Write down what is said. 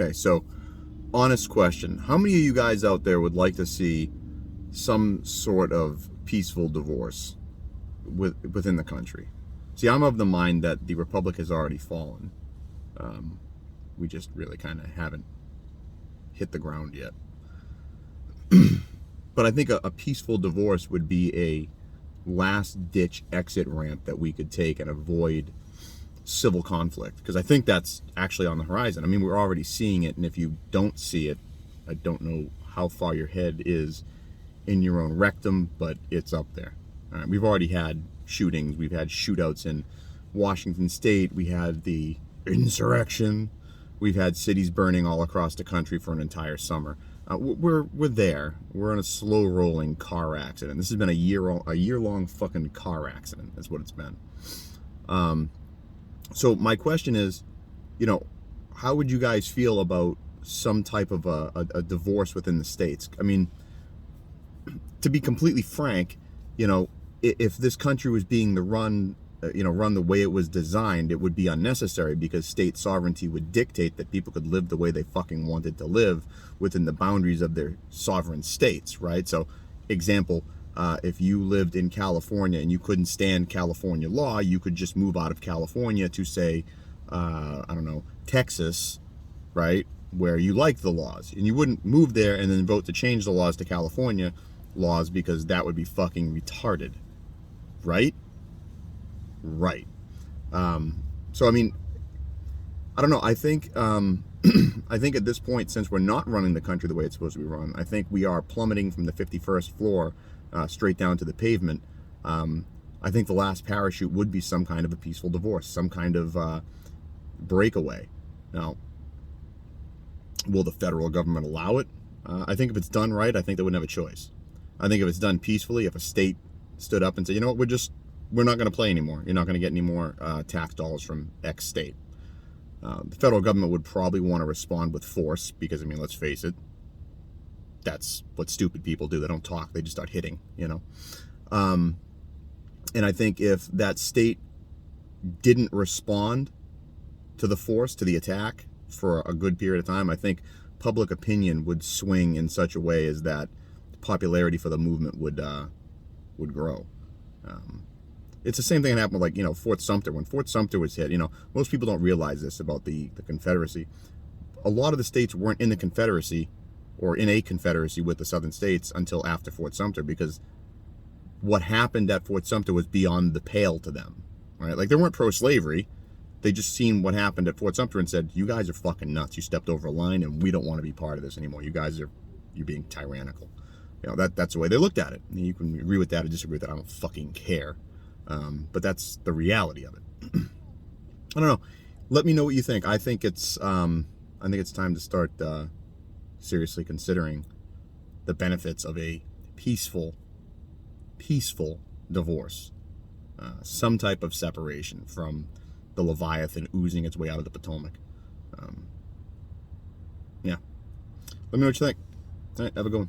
Okay, so honest question. How many of you guys out there would like to see some sort of peaceful divorce within the country? See, I'm of the mind that the republic has already fallen. We just really kind of haven't hit the ground yet. But I think a peaceful divorce would be a last-ditch exit ramp that we could take and avoid civil conflict, because I think that's actually on the horizon. I mean, we're already seeing it, and if you don't see it, I don't know how far your head is in your own rectum, but it's up there. All right, we've already had shootings. We've had shootouts in Washington State. We had the insurrection. We've had cities burning all across the country for an entire summer. We're there. We're in a slow rolling car accident. This has been a year long fucking car accident. That's what it's been. So my question is, how would you guys feel about some type of a divorce within the states? I mean, to be completely frank, if this country was being run the way it was designed, it would be unnecessary, because state sovereignty would dictate that people could live the way they fucking wanted to live within the boundaries of their sovereign states, right? So, example, if you lived in California and you couldn't stand California law, you could just move out of California to, say, Texas, right, where you like the laws. And you wouldn't move there and then vote to change the laws to California laws, because that would be fucking retarded, right? Right. So, I mean, I don't know. I think I think at this point, since we're not running the country the way it's supposed to be run, I think we are plummeting from the 51st floor straight down to the pavement. I think the last parachute would be some kind of a peaceful divorce, some kind of breakaway. Now, will the federal government allow it? I think if it's done right, I think they wouldn't have a choice. I think if it's done peacefully, if a state stood up and said, you know what, we're not going to play anymore. You're not going to get any more tax dollars from X state. The federal government would probably want to respond with force, because, I mean, let's face it, that's what stupid people do. They don't talk. They just start hitting, And I think if that state didn't respond to the force, to the attack, for a good period of time, I think public opinion would swing in such a way as that popularity for the movement would grow. It's the same thing that happened with, Fort Sumter. When Fort Sumter was hit, most people don't realize this about the Confederacy. A lot of the states weren't in the Confederacy or in a confederacy with the southern states until after Fort Sumter, because what happened at Fort Sumter was beyond the pale to them, right? Like, they weren't pro-slavery. They just seen what happened at Fort Sumter and said, you guys are fucking nuts. You stepped over a line, and we don't want to be part of this anymore. You're being tyrannical. That's the way they looked at it. You can agree with that or disagree with that. I don't fucking care. But that's the reality of it. I don't know. Let me know what you think. I think it's time to start seriously considering the benefits of a peaceful divorce. Some type of separation from the Leviathan oozing its way out of the Potomac. Yeah. Let me know what you think. All right, have a good one.